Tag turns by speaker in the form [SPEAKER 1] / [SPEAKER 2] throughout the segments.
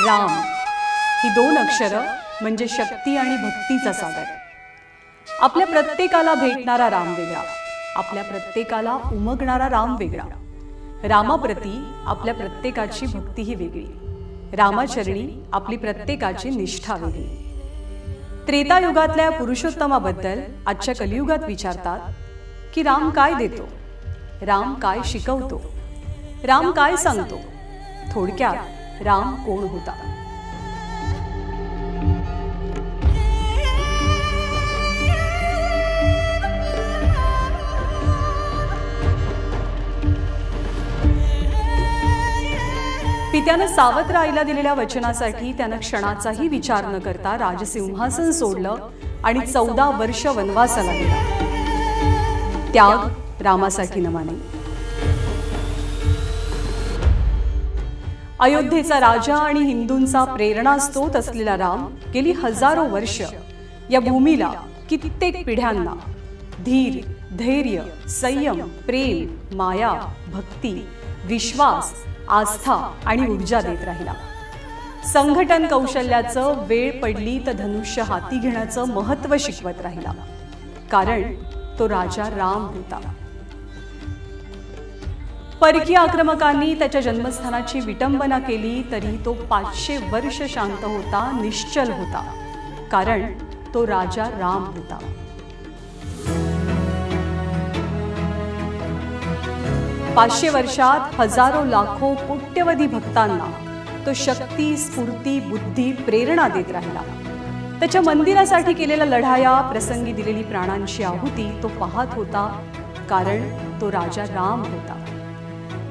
[SPEAKER 1] राम ही दोन अक्षरं म्हणजे शक्ती आणि भक्तीचा सागर। आपल्या प्रत्येकाला भेटणारा राम वेगळा, आपल्या प्रत्येकाला उमगणारा राम वेगळा। रामाप्रती आपल्या प्रत्येकाची भक्तीही वेगळी, रामाचरणी आपली प्रत्येकाची निष्ठा वेगळी। त्रेतायुगातल्या पुरुषोत्तमाबद्दल आजच्या कलियुगात विचारतात की राम काय देतो, राम काय शिकवतो, राम काय सांगतो। थोडक्यात राम कोण होता। पित्यानं सावत्र आईला दिलेल्या वचनासाठी त्यानं क्षणाचाही विचार न करता राजसिंहासन सोडलं आणि 14 वर्ष वनवासाला गेला। त्याग रामासाठी न माने। अयोध्येचा राजा आणि हिंदूंचा प्रेरणास्त्रोत असलेला राम गेली हजारो वर्ष या भूमीला कित्येक पिढ्यांना धीर, धैर्य, संयम, प्रेम, माया, भक्ती, विश्वास, आस्था आणि ऊर्जा देत राहिला। संघटन कौशल्याचं वेळ पडली तर धनुष्य हाती घेण्याचं महत्त्व शिकवत राहिला, कारण तो राजा राम होता। परकीय आक्रमकांनी त्याच्या जन्मस्थानाची विटंबना केली तरी तो 500 वर्ष शांत होता, निश्चल होता, कारण तो राजा राम होता। पाचशे वर्षात हजारो लाखो कोट्यवधी भक्तांना तो शक्ती, स्फूर्ती, बुद्धी, प्रेरणा देत राहिला। त्याच्या मंदिरासाठी केलेल्या लढाया, प्रसंगी दिलेली प्राणांची आहुती तो पाहत होता, कारण तो राजा राम होता।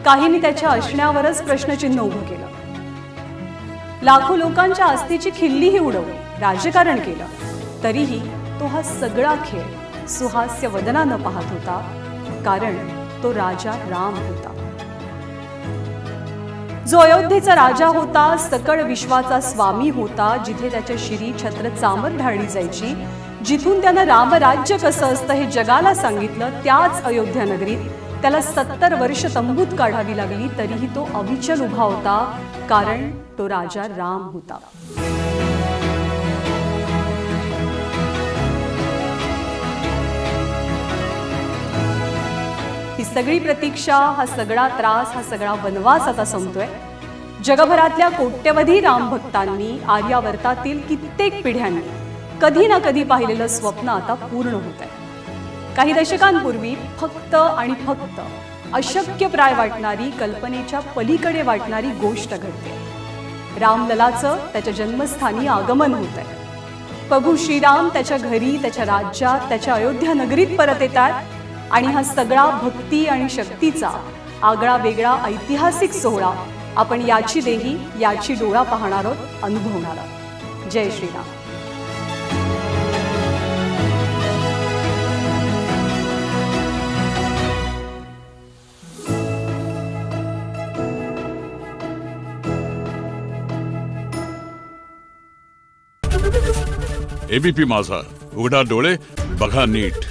[SPEAKER 1] काहींनी त्याच्या असण्यावरच प्रश्नचिन्ह उभं केलं, लाखो लोकांच्या आस्थेची खिल्लीही उडवली, राजकारण केलं, तरीही तो हा सगळा खेळ सुहास्य वदनानं पाहत होता, कारण तो राजा राम होता। जो अयोध्येचा राजा होता, सकळ विश्वाचा स्वामी होता, जिथे त्याच्या शिरी छत्र चामर ढाळली जायची, जिथून त्यानं रामराज्य कसं असतं हे जगाला सांगितलं, त्याच अयोध्या नगरीत त्याला 70 वर्ष तंबूत काढावी लागली, तरीही तो अविचल उभा होता, कारण तो राजा राम होता। ही सगळी प्रतीक्षा, हा सगळा त्रास, हा सगळा वनवास आता संपतोय। जगभरातल्या कोट्यवधी रामभक्तांनी, आर्यावर्तातील कित्येक पिढ्यांनी कधी ना कधी पाहिलेलं स्वप्न आता पूर्ण होतंय। काही दशकांपूर्वी फक्त आणि फक्त अशक्यप्राय वाटणारी, कल्पनेच्या पलीकडे वाटणारी गोष्ट घडते। रामललाचं त्याच्या जन्मस्थानी आगमन होतंय। प्रभू श्रीराम त्याच्या घरी, त्याच्या राज्यात, त्याच्या अयोध्या नगरीत परत येतात, आणि हा सगळा भक्ती आणि शक्तीचा आगळा वेगळा ऐतिहासिक सोहळा आपण याची देही, याची डोळा पाहणार आहोत, अनुभवणार आहोत। जय श्रीराम।
[SPEAKER 2] एबीपी माझा, उघडा डोळे बघा नीट।